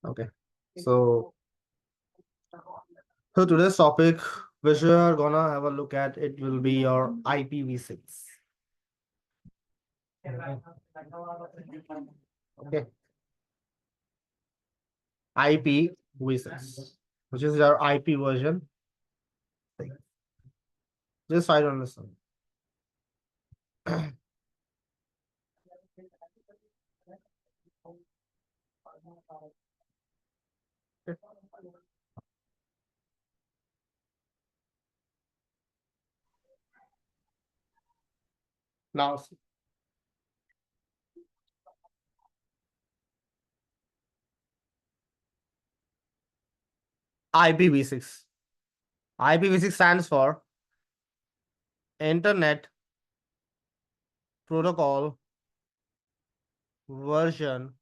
Okay. So, so today's topic, which we are gonna have a look at, it will be your IPv6. Okay. IPv6, which is your IP version. Just try to understand. Now, IPv6. IPv6 stands for Internet Protocol version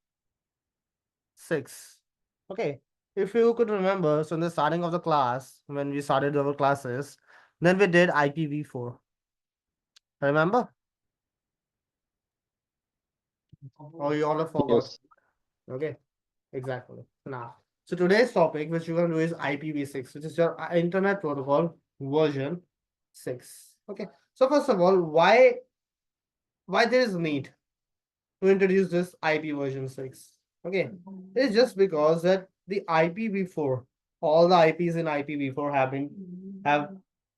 6. Okay. If you could remember, so in the starting of the class, when we started our classes, then we did IPv4. Remember? Or you all have forgot? Yes. Okay. Exactly. Now, so today's topic, which we're going to do is IPv6, which is your Internet Protocol version 6. Okay. So first of all, why there is need to introduce this IP version 6? Okay. It's just because that the IPv4, all the IPs in IPv4 have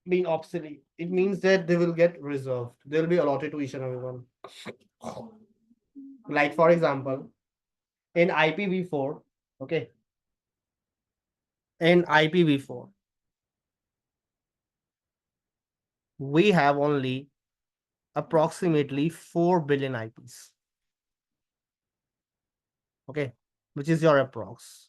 been obsolete. It means that they will get reserved. They'll be allotted to each and everyone. Like for example, in IPv4, okay, in IPv4, we have only approximately 4 billion IPs. Okay, which is your approx.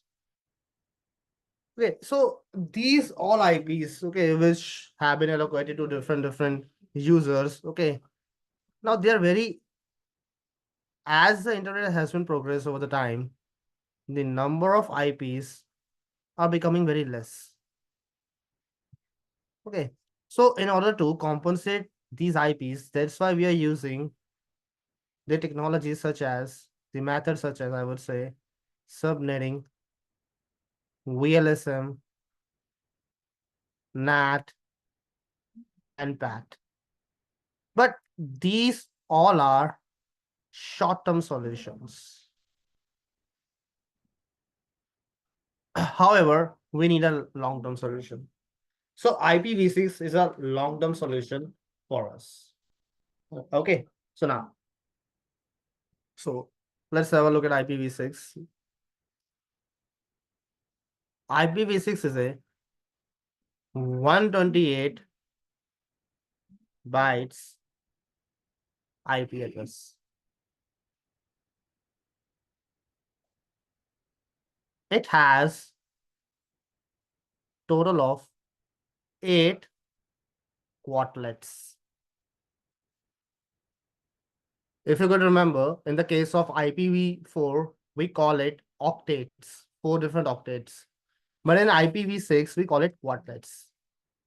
Okay, so these all IPs, okay, which have been allocated to different users, okay. Now they are very, as the internet has been progressed over the time, the number of IPs are becoming very less. Okay, so in order to compensate these IPs, that's why we are using the technologies such as the methods such as I would say subnetting, VLSM, NAT, and PAT. But these all are short-term solutions. However, we need a long-term solution. So IPv6 is a long-term solution for us. Okay, so now, so let's have a look at IPv6. IPv6 is a 128 bytes IP address. It has total of 8 quartlets. If you could remember, in the case of IPv4, we call it octets, 4 different octets. But in IPv6, we call it quartlets.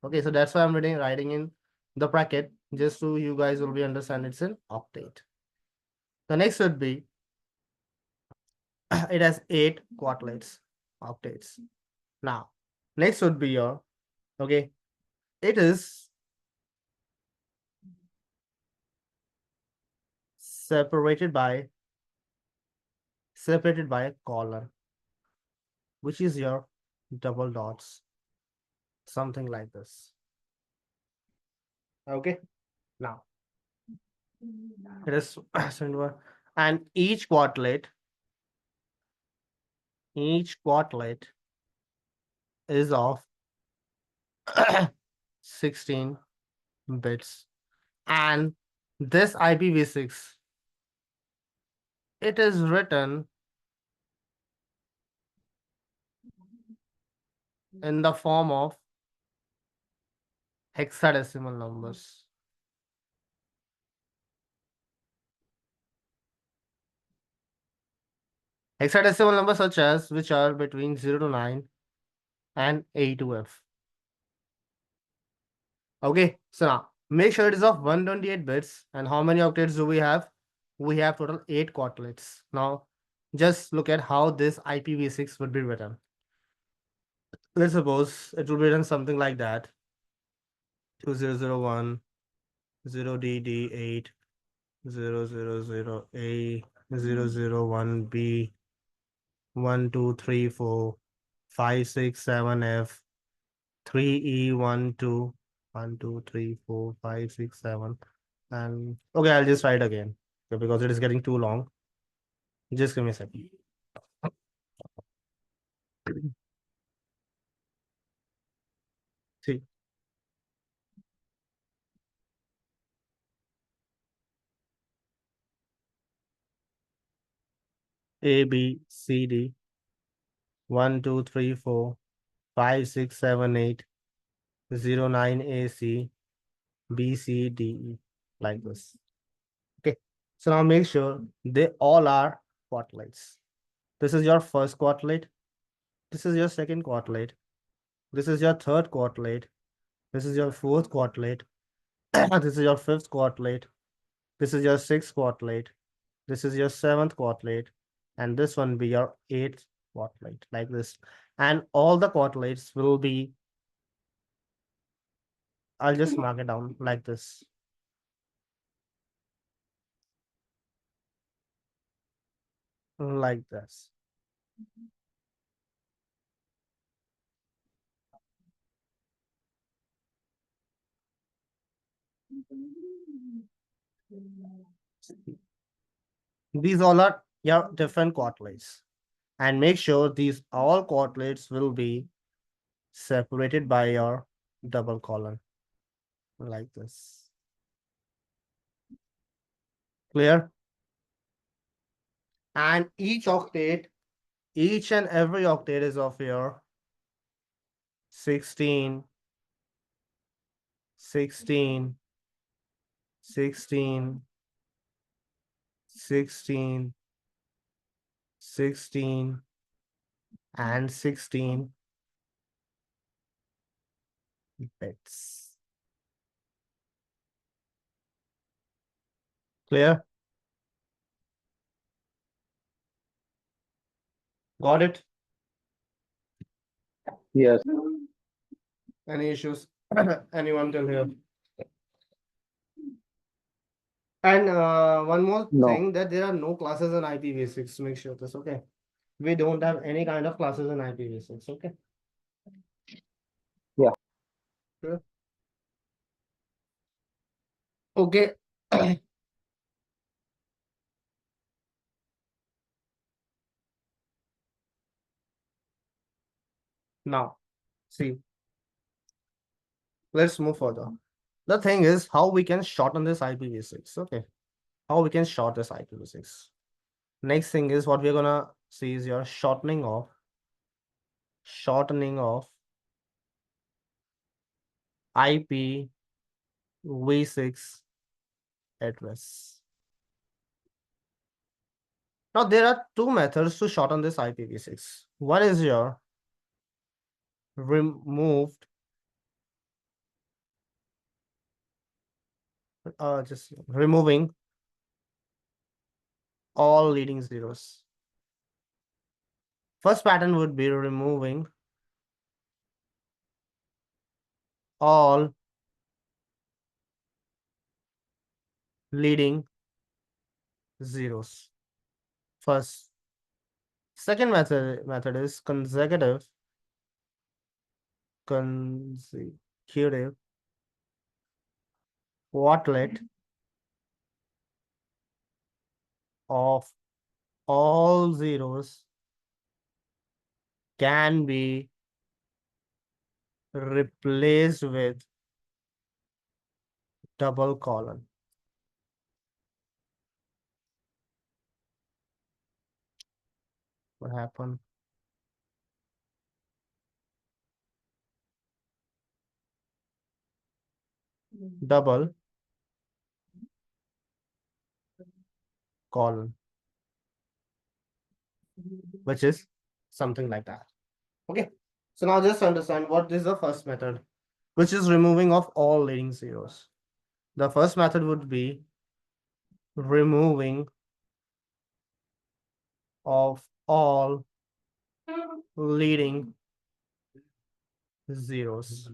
Okay, so that's why I'm writing in the bracket, just so you guys will be understand it's an octet. The next would be, it has 8 quartlets, octets. Now, next would be your, okay, it is separated by a colon, which is your double dots, something like this. Okay, now it is and each quartlet is of 16 bits, and this IPv6, it is written in the form of hexadecimal numbers. Hexadecimal numbers such as which are between 0 to 9 and A to F. Okay, so now make sure it is of 128 bits. And how many octets do we have? We have total 8 quartlets. Now Just look at how this IPv6 would be written. Let's suppose it will be written something like that. 2001 0DD8 000A 001B 1234 567F 3E12 1 2 3 4 5 6 7 and okay, I'll just write again, okay, because it is getting too long. Just give me a second. See, A B C D 1 2 3 4 5 6 7 8 09 AC B C D E, like this. Okay, so now make sure they all are quadrilates. This is your first quadrilate. This is your second quadrilate. This is your third quadrilate. This is your fourth quadrilate. This is your fifth quadrilate. This is your sixth quadrilate. This is your seventh quadrilate. And this one be your eighth quadrilate, like this. And all the quadrilates will be, I'll just mark it down like this. Like this. These all are your different quadrilates. And make sure these all quadrilates will be separated by your double colon, like this. Clear? And each octet, each and every octet is of your 16, 16, 16, 16, 16, and 16 bits. Clear? Got it? Yes. Any issues? Anyone till here? And one more No. thing, that there are no classes in IPv6. Make sure this, okay? We don't have any kind of classes in IPv6, okay? Yeah. Sure. Okay. Now, see, let's move further. The thing is how we can shorten this IPv6, okay? How we can short this IPv6. Next thing is what we're gonna see is your shortening of IPv6 address. Now there are two methods to shorten this IPv6. One is your removed just removing all leading zeros. First pattern would be removing all leading zeros. First. Second method is consecutive portlet of all zeros can be replaced with double colon. What happened? Double colon, which is something like that. Okay. So now just understand what is the first method, which is removing of all leading zeros. The first method would be removing of all leading zeros.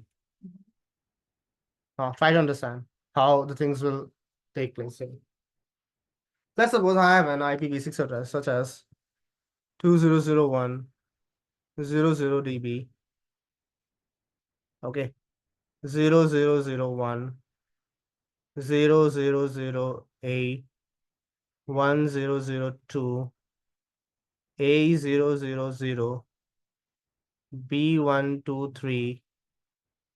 Now try to understand how the things will take place. Let's suppose I have an IPv6 address such as 2001.00 dB. Okay, 0001.000A 1002 A000 B123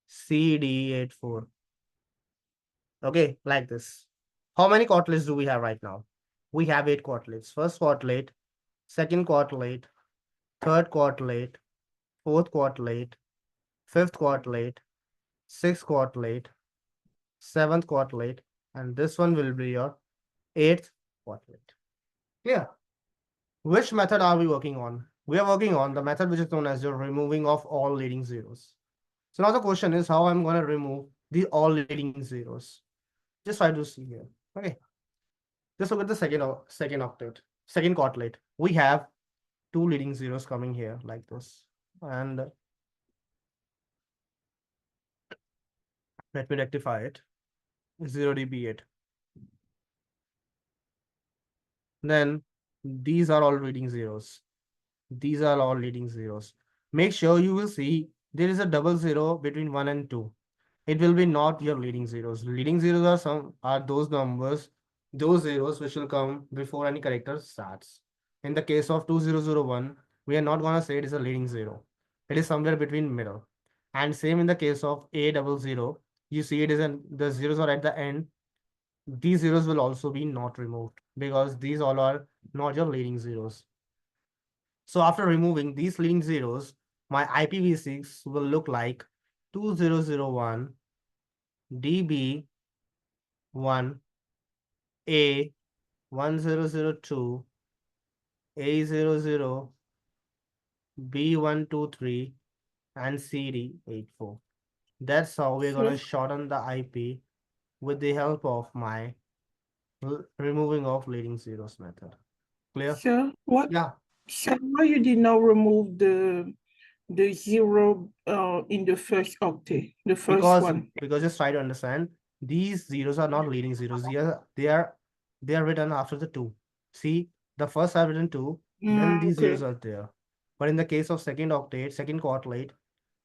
CD84. Okay, like this. How many quaternions do we have right now? We have 8 quaternions. First quaternion, second quaternion, third quaternion, fourth quaternion, fifth quaternion, sixth quaternion, seventh quaternion, and this one will be your eighth quaternion. Clear? Which method are we working on? We are working on the method which is known as your removing of all leading zeros. So now the question is how I'm going to remove the all leading zeros. Just try to see here. Okay. Just look at the second octet, second quaternion. We have 2 leading zeros coming here like this. And let me rectify it. 0db8. Then these are all leading zeros. These are all leading zeros. Make sure you will see there is a double zero between 1 and 2. It will be not your leading zeros. Leading zeros are those numbers, those zeros which will come before any character starts. In the case of 2001, we are not gonna say it is a leading zero. It is somewhere between middle. And same in the case of A00, you see it is the zeros are at the end. These zeros will also be not removed because these all are not your leading zeros. So after removing these leading zeros, my IPv6 will look like 2001 DB1 A 1002 A00 B123 and CD84. That's how we're gonna shorten the IP with the help of my removing of leading zeros method. Clear? Sir, what? Yeah. Sir, why you did not remove the zero in the first octet, the first one? Because just try to understand, these zeros are not leading zeros. They are written after the 2. See, the first are written 2, then these zeros Okay. are there. But in the case of second octet, second quaternion,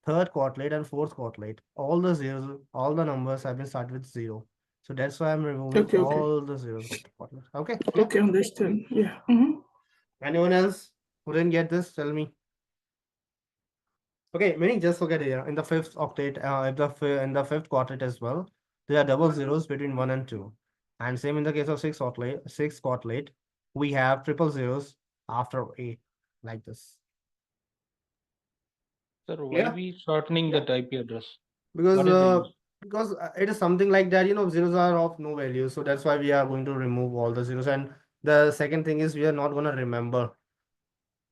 third quaternion, and fourth quaternion, all the zeros, all the numbers have been started with 0. So that's why I'm removing Okay, okay. all the zeros of the quaternion. Okay, clear? Okay, understand. Yeah. Mm-hmm. Anyone else who didn't get this, tell me. Okay, meaning just look at here in the fifth octet, in the fifth quadrant as well, there are double zeros between 1 and 2. And same in the case of sixth quadrant, we have triple zeros after A, like this. Sir, why Yeah, we shortening yeah. that IP address? Because What is the use? it is something like that, zeros are of no value. So that's why we are going to remove all the zeros. And the second thing is we are not going to remember,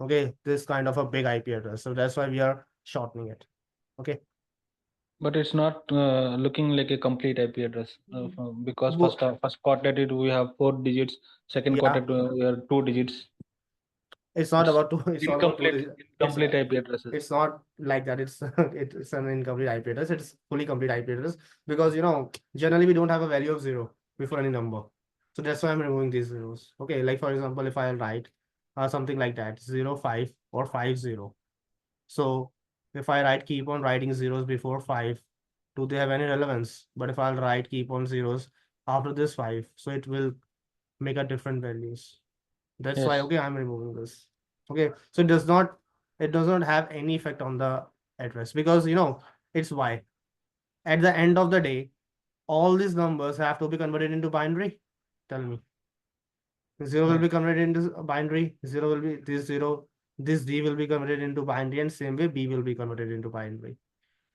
okay, this kind of a big IP address. So that's why we are shortening it. Okay. But it's not looking like a complete IP address because Wo- first quadrant we have 4 digits, second Yeah, quadrant we have 2 digits. it's not It's about two. It's not about two. It's incomplete IP addresses. it's not like that. It's it's an incomplete IP address. It's fully complete IP address because generally we don't have a value of 0 before any number. So that's why I'm removing these zeros. Okay, like for example, if I write something like that, 0, 5 or 5, 0. So if I write keep on writing zeros before 5, do they have any relevance? But if I'll write keep on zeros after this 5, so it will make a different values. That's why, Yes. okay, I'm removing this. Okay, so it does not have any effect on the address because it's why. At the end of the day, all these numbers have to be converted into binary. Tell me. 0 will Yes. be converted into binary. 0 will be this 0. This D will be converted into binary, and same way B will be converted into binary.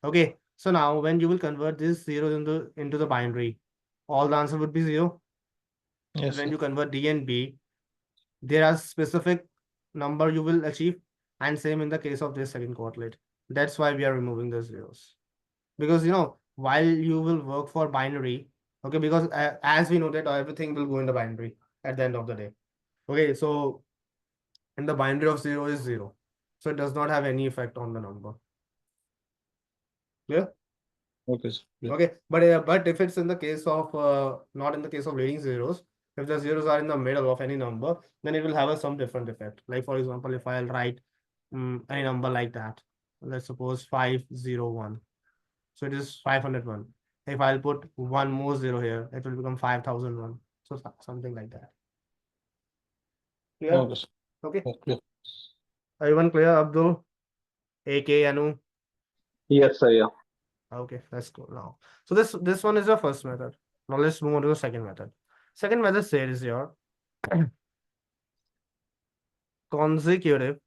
Okay, so now when you will convert this 0 into the binary, all the answer would be 0. Yes, When sir. you convert D and B, there are specific number you will achieve, and same in the case of this second quadlet. That's why we are removing the zeros, because while you will work for binary, okay, because as we know that everything will go in the binary at the end of the day. Okay, so and the binary of 0 is 0. So it does not have any effect on the number. Clear? Okay, sir. Yeah. Okay, but if it's in the case of not in the case of leading zeros, if the zeros are in the middle of any number, then it will have some different effect. Like for example, if I'll write any number like that, let's suppose 501. So it is 501. If I'll put one more zero here, it will become 5001. So something like that. Clear? Okay, sir. Okay. Yeah, clear. Everyone clear, Abdul? AK Anu? Yes, sir. Yeah. Okay, let's go now. So this one is the first method. Now let's move on to the second method. Second method says your consecutive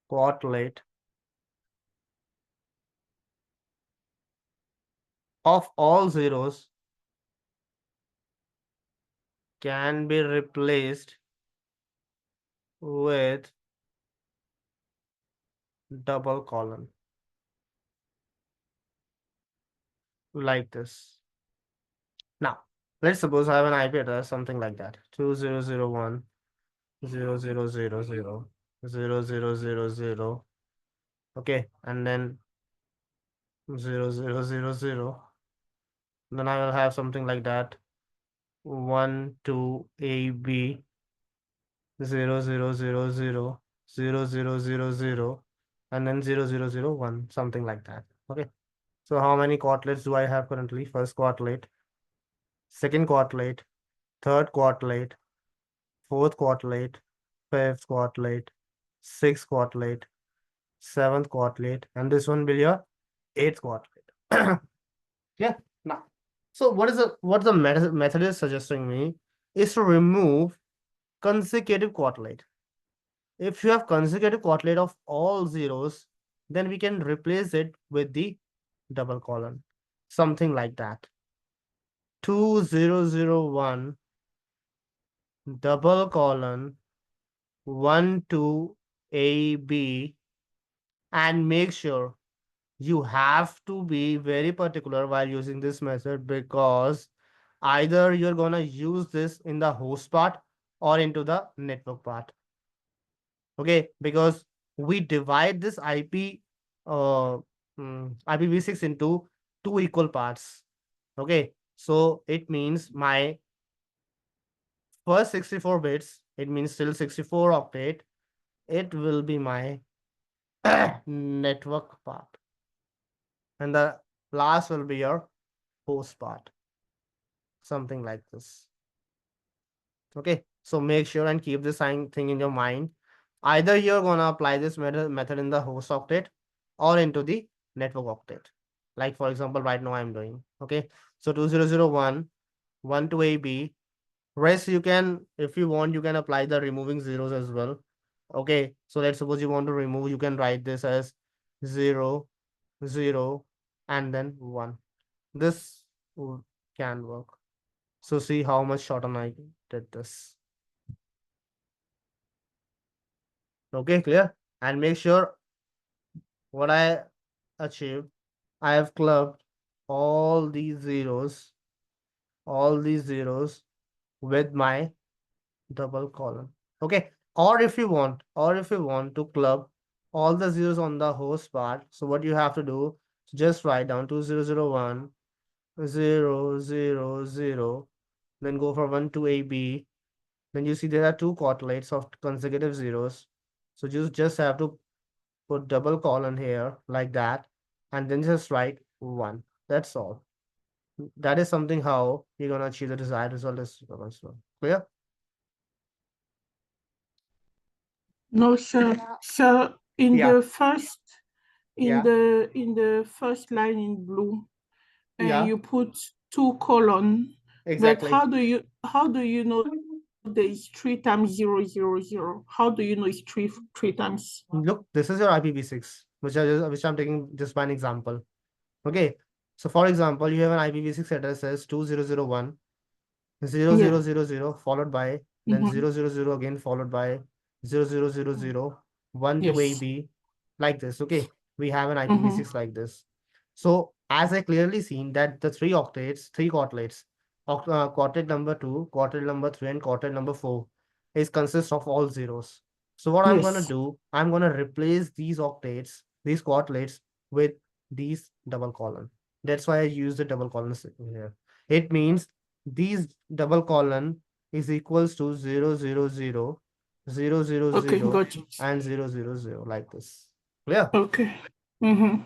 quotlet of all zeros can be replaced with double colon like this. Now, let's suppose I have an IP address, something like that. 2001 0000 0000. Okay, and then 0000. Then I will have something like that. 12AB 0000 and then 0001, something like that. Okay. So how many quatlets do I have currently? First quatlet, second quatlet, third quatlet, fourth quatlet, fifth quatlet, sixth quatlet, seventh quatlet, and this one will be your eighth quatlet. Yeah. Now, so what the method is suggesting me is to remove consecutive quatlet. If you have consecutive quatlet of all zeros, then we can replace it with the double colon, something like that. 2001 double colon 12AB, and make sure you have to be very particular while using this method, because either you're gonna use this in the host part or into the network part. Okay, because we divide this IPv6 into two equal parts. Okay, so it means my first 64 bits, it means still 64 octet, it will be my network part, and the last will be your host part, something like this. Okay, so make sure and keep this thing in your mind. Either you're gonna apply this method in the host octet or into the network octet. Like for example, right now I'm doing. Okay, so 2001 12AB. Rest you can, if you want, you can apply the removing zeros as well. Okay, so let's suppose you want to remove, you can write this as 0 0 and then 1. This can work. So see how much shorten I did this. Okay, clear? And make sure what I achieved, I have clubbed all these zeros with my double colon. Okay, or if you want to club all the zeros on the host part, so what you have to do, just write down 2001 000, then go for 12AB. Then you see there are two quatlets of consecutive zeros. So you just have to put double colon here like that, and then just write 1. That's all. That is something how you're gonna achieve the desired result as well. Clear? No, sir. So in Yeah. the first, Yeah. in the first line in blue, and Yeah. you put 2 colon. But Exactly. how do you know there is 3 times 000? How do you know it's three times? Look, this is your IPv6, which I'm taking just by an example. Okay. So for example, you have an IPv6 address as 2001 0000 followed by then Mhm. 000 again followed by 0000 1 to Yes. AB, like this. Okay, we have an IPv6 like this. So as I clearly seen that the three quatlets Quartet number 2, quartet number 3, and quartet number 4 is consists of all zeros. So what I'm gonna Yes. do, I'm gonna replace these octets, these quartlets with these double colon. That's why I use the double colon here. It means these double colon is equals to 000, 000, Okay, got it. and 000 like this. Clear? Okay. Mm-hmm.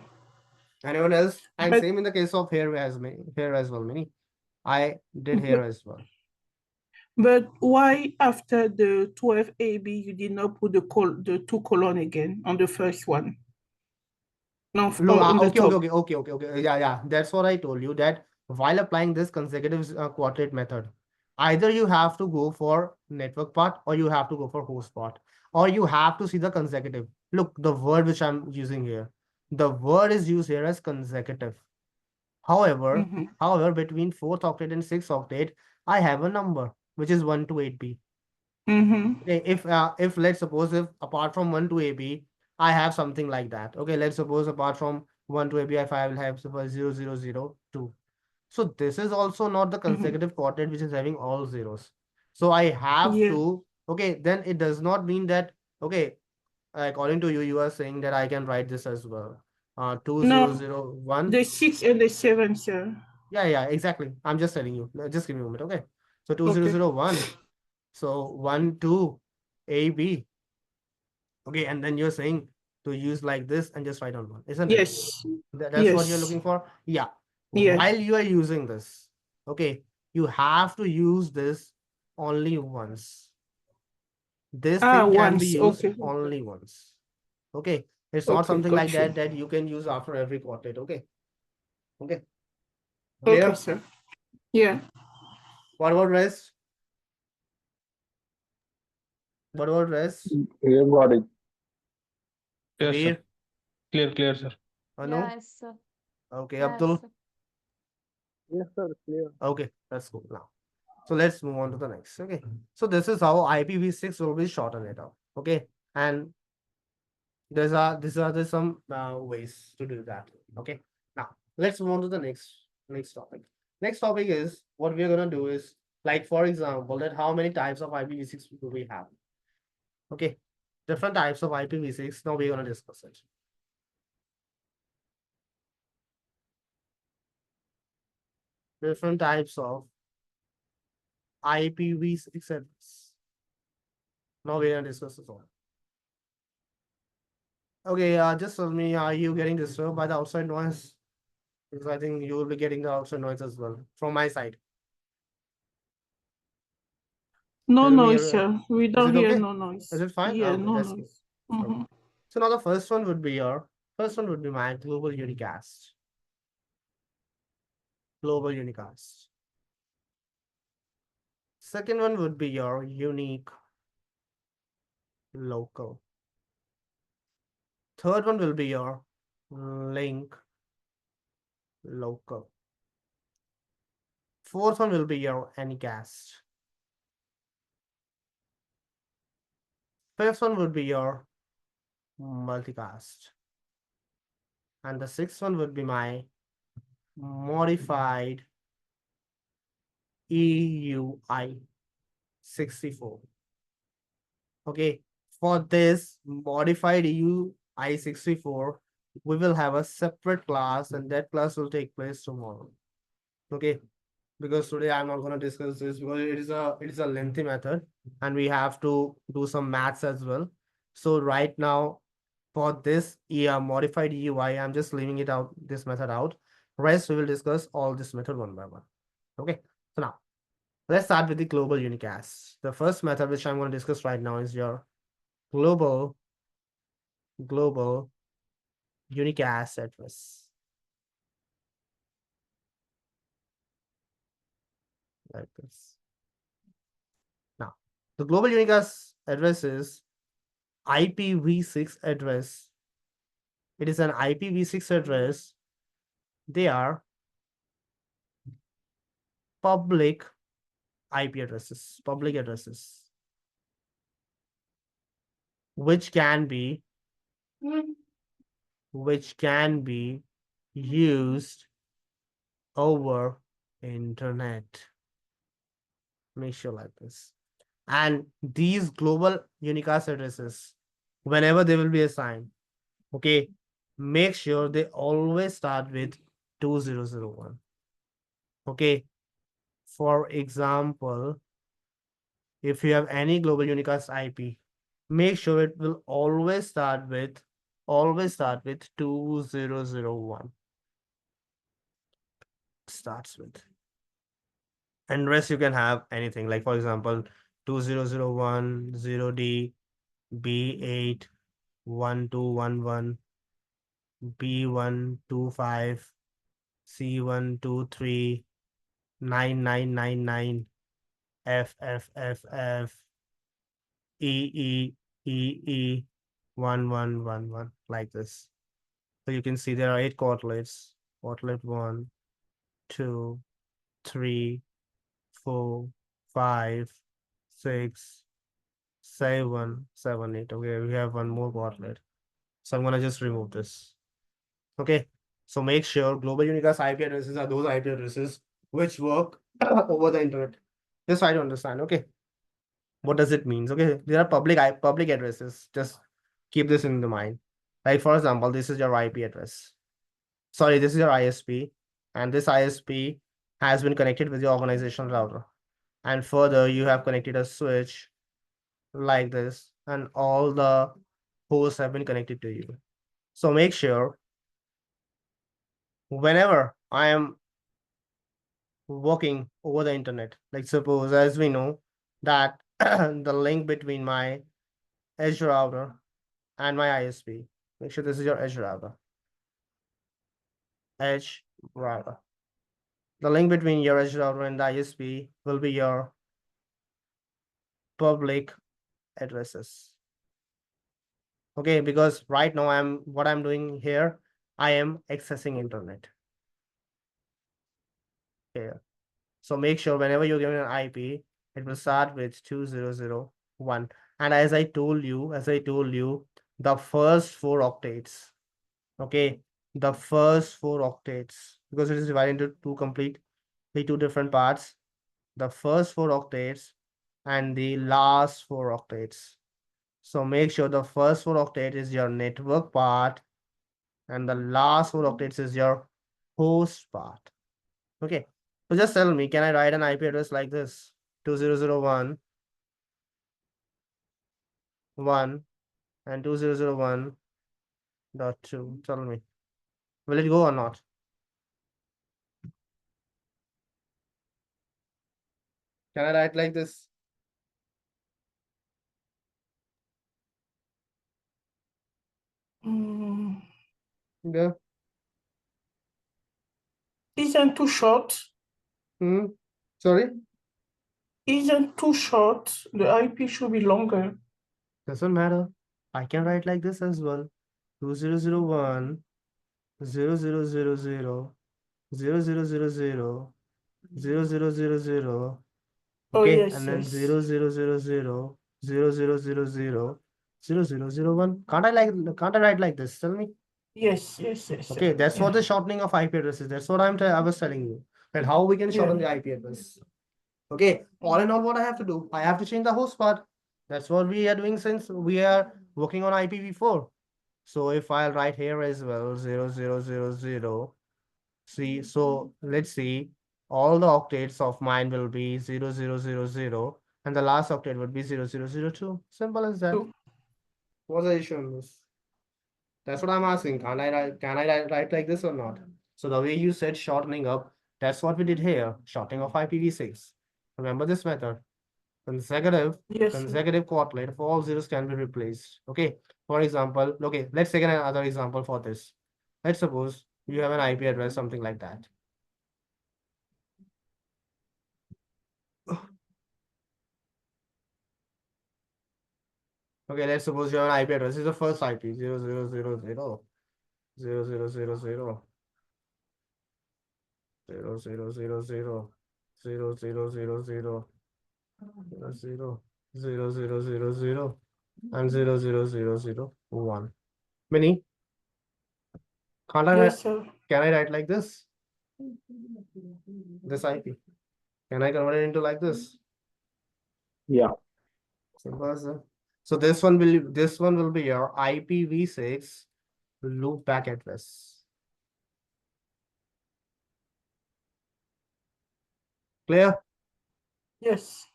Anyone else? And But same in the case of here as well. Many. I did here as well. but why after the 12 AB you did not put the two colon again on the first one? No, on the top. Okay. Yeah. That's what I told you that while applying this consecutive quartet method, either you have to go for network part or you have to go for host part, or you have to see the consecutive. Look, the word which I'm using here, the word is used here as consecutive. However, Mm-hmm. between fourth octet and sixth octet, I have a number which is 1 to 8B. Mm-hmm. Okay, if let's suppose if apart from 1 to AB, I have something like that. Okay, let's suppose apart from 1 to AB, if I will have suppose 0002. So this is also not the Mm-hmm. consecutive quartet which is having all zeros. So I have Yeah. to, okay, then it does not mean that, okay, according to you, you are saying that I can write this as well. No, 2001. the 6 and the 7, sir. Yeah, exactly. I'm just telling you. Just give me a moment, okay? So Okay. 2001. So 1, 2, AB. Okay, and then you're saying to use like this and just write on one, isn't it? Yes. That's what you're Yes. looking for? Yeah. Yeah. While you are using this, okay, you have to use this only once. This Ah, thing can be once. used Okay. only once. Okay. It's not Okay, something like got you. that you can use after every quartet. Okay. Okay. Okay, Clear? sir. Yeah. What about rest? What about rest? You got it. Yes, sir. Kabir? Clear, sir. Anu? Yes, sir. Okay, Yes, Abdul? sir. Yes, sir. Clear. Okay, that's cool now. So let's move on to the next. Okay. So this is how IPv6 will be shortened it up. Okay. And these are the some ways to do that. Okay. Now let's move on to the next topic. Next topic is what we're gonna do is like for example that how many types of IPv6 do we have? Okay. Different types of IPv6. Now we're gonna discuss it. Different types of IPv6 address. Now we're gonna discuss this all. Okay, just tell me, are you getting disturbed by the outside noise? Because I think you will be getting the outside noise as well from my side. No Tell me, noise, sir. We is don't it hear okay? no noise. Is it fine? Yeah, Okay, no that's good. noise. Okay. Mm-hmm. So now the first one would be my global unicast. Global unicast. Second one would be your unique local. Third one will be your link local. Fourth one will be your anycast. Fifth one would be your multicast. And the sixth one would be my modified EUI 64. Okay, for this modified EUI 64, we will have a separate class and that class will take place tomorrow. Okay, because today I'm not going to discuss this because it is a lengthy method and we have to do some maths as well. So right now for this modified EUI, I'm just leaving it out, this method out. Rest we will discuss all this method one by one. Okay, so now let's start with the global unicast. The first method which I'm going to discuss right now is your global unicast address. Like this. Now, the global unicast address is IPv6 address. It is an IPv6 address. They are public IP addresses, public addresses, which can be used over internet. Make sure like this. And these global unicast addresses, whenever they will be assigned, okay, make sure they always start with 2001. Okay. For example, if you have any global unicast IP, make sure it will always start with 2001. Starts with. And rest you can have anything, like for example 2001 0D B8 1211 B125 C123 9999 FFFF EE 1111, like this. So you can see there are 8 quadlets. Quadlet 1, 2, 3, 4, 5, 6, 7, 7, 8. Okay, we have one more quadlet. So I'm gonna just remove this. Okay. So make sure global unicast IP addresses are those IP addresses which work over the internet. Just try to understand. Okay. What does it mean? Okay, there are public addresses. Just keep this in the mind. Like for example, this is your IP address. Sorry, this is your ISP, and this ISP has been connected with your organizational router. And further, you have connected a switch like this, and all the hosts have been connected to you. So make sure whenever I am working over the internet, like suppose as we know that the link between my edge router and my ISP. Make sure this is your edge router. Edge router. The link between your edge router and the ISP will be your public addresses. Okay, because right now what I'm doing here, I am accessing internet. Here. So make sure whenever you're given an IP, it will start with 2001. And as I told you, the first 4 octets. Okay, the first 4 octets, because it is divided into two different parts, the first 4 octets and the last 4 octets. So make sure the first 4 octet is your network part and the last 4 octets is your host part. Okay, so just tell me, can I write an IP address like this? 2001 1 and 2001.2. Tell me, will it go or not? Can I write like this? Yeah. Isn't too short. Sorry? Isn't too short. The IP should be longer. Doesn't matter. I can write like this as well. 2001 0000 0000 0000. Oh, Okay, yes, and then yes. 0000 0001. Can't I write like this? Tell me. Yes. Okay, that's what the shortening of IP address is. That's what I was telling you. And how we can shorten the IP address. Okay, all in all, what I have to do? I have to change the host part. That's what we are doing since we are working on IPv4. So if I'll write here as well, 0000. See, so let's see, all the octets of mine will be 0000, and the last octet would be 0002. Simple as that. What's the issue in this? That's what I'm asking. Can I write like this or not? So the way you said shortening up, that's what we did here, shortening of IPv6. Remember this method. Consecutive quadlet for all zeros can be replaced. Okay. For example, okay, let's take another example for this. Let's suppose you have an IP address, something like that. Okay, let's suppose you have an IP address. This is the first IP 0000 0000 0000 0000 and 0001. Mini, can I write like this? This IP. Can I convert it into like this? Yeah. Simple as that. So this one will be your IPv6 loopback address. Clear? Yes.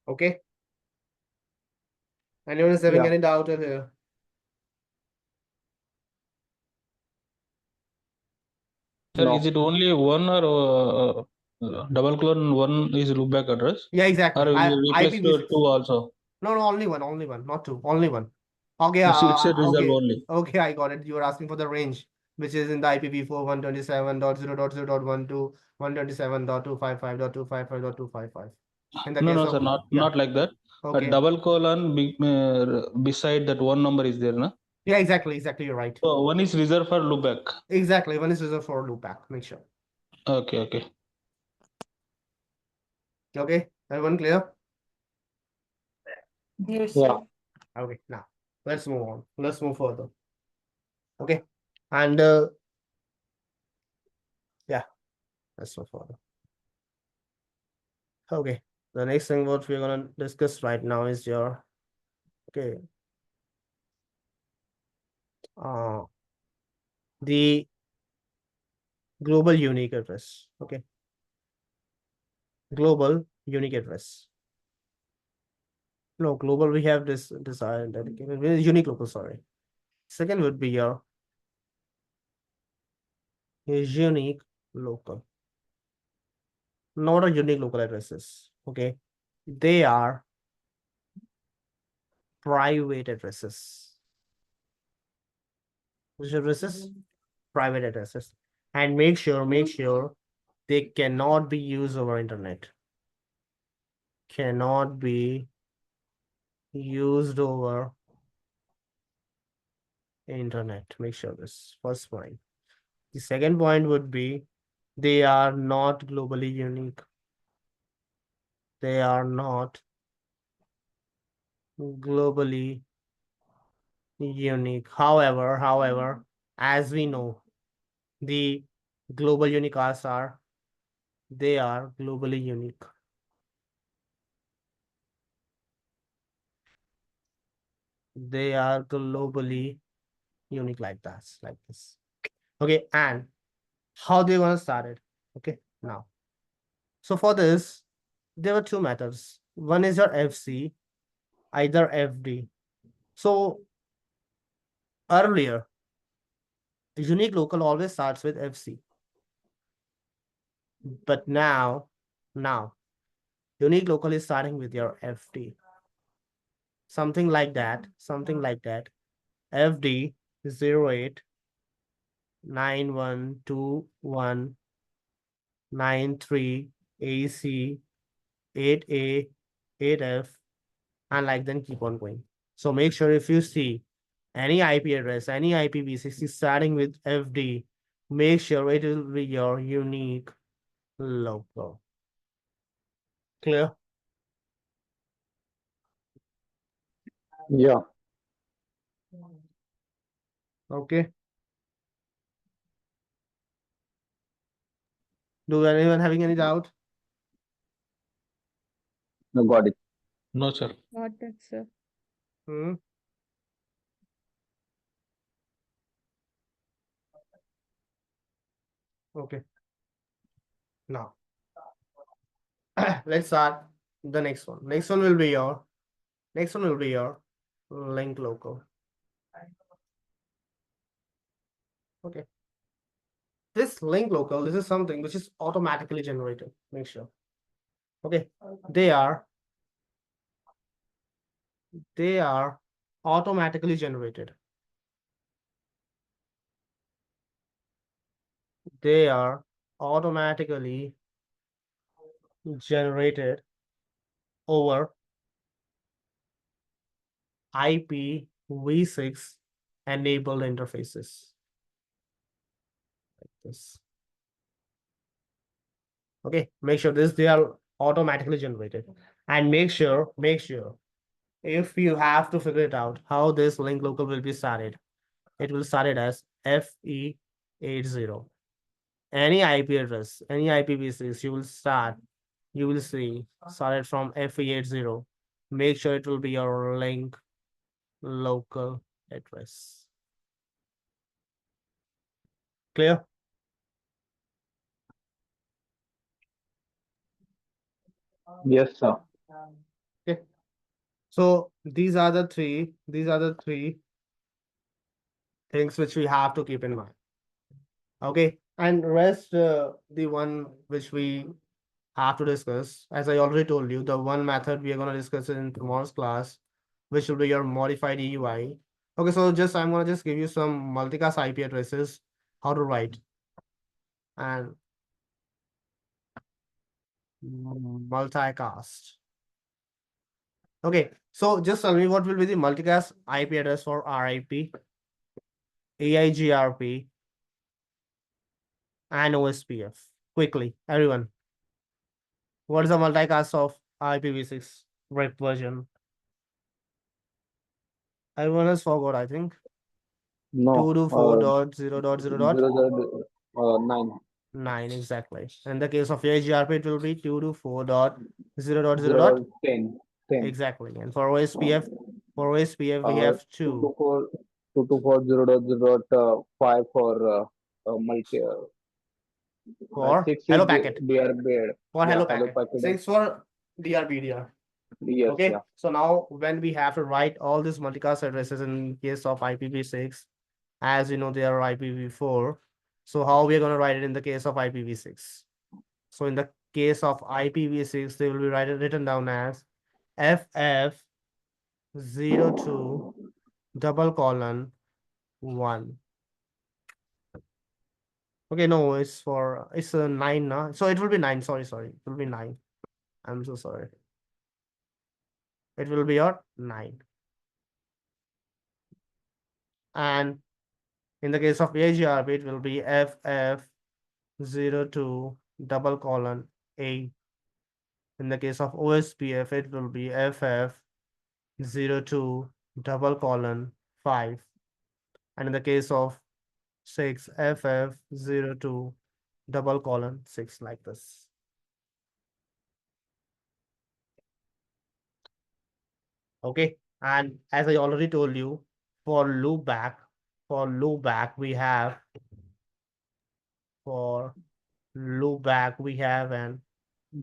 Okay. Anyone is having Yeah. any doubt in here? Sir, No. is it only one or double colon one is loopback address? Yeah, exactly. Or we replace the IPv6. two also? No, only one, not two, only one. Okay, It's a result okay, only. okay, I got it. You were asking for the range, which is in the IPv4 127.0.0.1 to 127.255.255.255. In the No, case no, sir, of, not yeah, like that. A okay. double colon beside that one number is there, na? Yeah, exactly, you're right. So one is reserved for loopback. Exactly, one is reserved for loopback. Make sure. Okay, okay. Okay, everyone clear? Yes, Yeah. sir. Okay, now let's move on. Let's move further. Okay, and yeah, let's move further. Okay, the next thing what we're gonna discuss right now is your the global unique address. Okay, global unique address. No, global we have this dedicated unique local. Sorry. Second would be your unique local, not a unique local addresses. Okay, they are private addresses. Which addresses? Private addresses. And make sure they cannot be used over internet. Cannot be used over internet. Make sure this first point. The second point would be they are not globally unique. They are not globally unique. However, as we know, the global unicasts they are globally unique. They are globally unique like that, like this. Okay, and how do you want to start it? Okay, now. So for this, there were two methods. One is your FC, either FD. So earlier, unique local always starts with FC. But now, unique local is starting with your FD. Something like that, FD 08912193 AC 8A 8F and like then keep on going. So make sure if you see any IP address, any IPv6 is starting with FD, make sure it will be your unique local. Clear? Yeah. Okay. Do anyone having any doubt? No, got it. No, sir. Got it, sir. Hmm. Okay. Now, let's start the next one. Next one will be your link local. Okay. This link local, this is something which is automatically generated. Make sure. Okay. They are automatically generated. They are automatically generated over IPv6 enabled interfaces. Like this. Okay, make sure they are automatically generated. And make sure if you have to figure it out how this link local will be started, it will start it as FE80. Any IP address, any IPv6, you will start you will see started from FE80. Make sure it will be your link local address. Clear? Yes, sir. Okay. So these are the three things which we have to keep in mind. Okay, and rest the one which we have to discuss, as I already told you, the one method we are going to discuss in tomorrow's class, which will be your modified EUI. Okay, so I'm going to just give you some multicast IP addresses, how to write, and multicast. Okay, so just tell me what will be the multicast IP address for RIP, AIGRP, and OSPF. Quickly, everyone. What is the multicast of IPv6 RIP version? Everyone has forgot, I think. No. 224.0.0.9, 9. exactly. In the case of AIGRP, it will be 224.0.0. 0, 10. 10. Exactly. And for OSPF, we have 2. 224.0.0.5 for multi. For 6 hello is packet. DRB. For Yeah, hello hello packet. packet. 6 for DRBDR. Yes, Okay. yeah. So now when we have to write all these multicast addresses in case of IPv6, as you know, they are IPv4. So how we are going to write it in the case of IPv6? So in the case of IPv6, they will be written down as FF02 double colon 1. Okay, no, it's a 9 now. So it will be 9. Sorry. It will be 9. I'm so sorry. It will be your 9. And in the case of AGRP, it will be FF02 double colon A. In the case of OSPF, it will be FF02 double colon 5. And in the case of 6, FF02 double colon 6, like this. Okay. And as I already told you, for loopback, we have an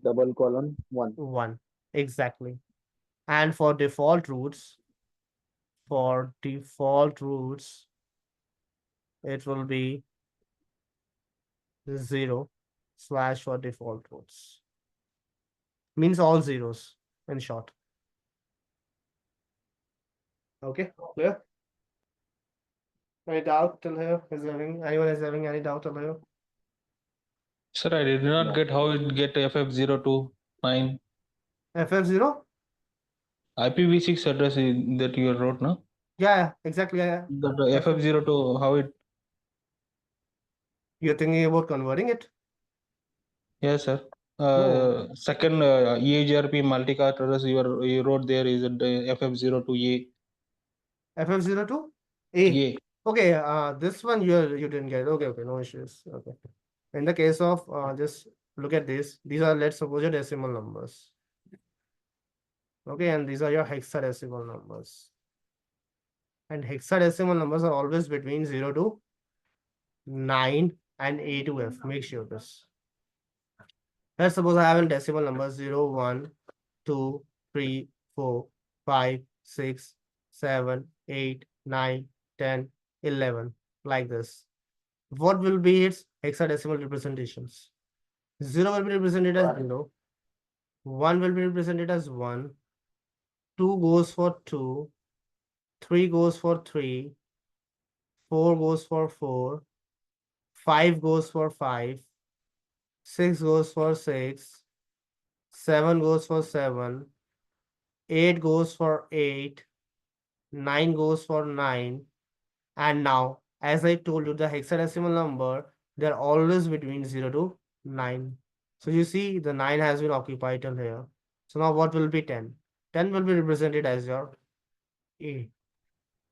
Double colon 1. 1. Exactly. And for default routes, it will be 0 slash for default routes. Means all zeros, in short. Okay, clear? Any doubt till here? Anyone is having any doubt till here? Sir, I did not get how it get FF029 FF0? IPv6 address that you wrote, no? Yeah, exactly. Yeah. That FF02, how it? You're thinking about converting it? Yes, sir. No. Second EAGRP multicast address you wrote there is FF02A. FF02? A. A. Okay, this one you didn't get. Okay, no issues. Okay. In the case of just look at this. These are, let's suppose, your decimal numbers. Okay, and these are your hexadecimal numbers. And hexadecimal numbers are always between 0 to 9 and A to F. Make sure this. Let's suppose I have a decimal number 0, 1, 2, 3, 4, 5, 6, 7, 8, 9, 10, 11, like this. What will be its hexadecimal representations? 0 will be represented as 0, 1 will be represented as 1, 2 goes for 2, 3 goes for 3, 4 goes for 4, 5 goes for 5, 6 goes for 6, 7 goes for 7, 8 goes for 8, 9 goes for 9. And now, as I told you, the hexadecimal number, they're always between 0 to 9. So you see the 9 has been occupied till here. So now what will be 10? 10 will be represented as your A.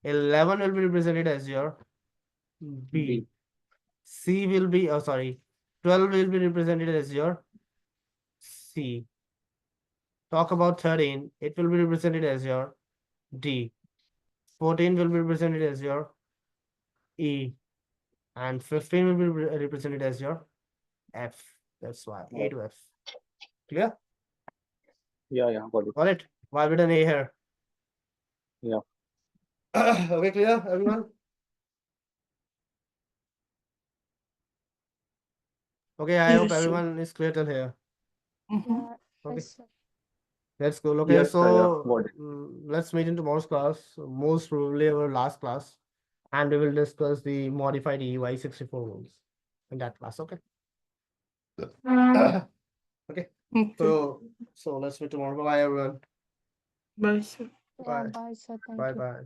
11 will be represented as your B. C will be, 12 will be represented as your C. C. Talk about 13, it will be represented as your D. 14 will be represented as your E. And 15 will be represented as your F. That's why A to F. Clear? Yeah, got it. Got it? Why with an A here? Yeah. Okay, clear, everyone? Okay, I hope Yes, sir. everyone is clear till here. Mhm. Okay. Yes, sir. That's cool. Okay, Yes, sir, yeah, so got it. let's meet in tomorrow's class, most probably our last class, and we will discuss the modified EY64 rules in that class. Okay. Okay. Okay. So let's meet tomorrow. Bye, everyone. Bye, sir. Yeah, Bye. bye, sir. Thank Bye. you. Bye.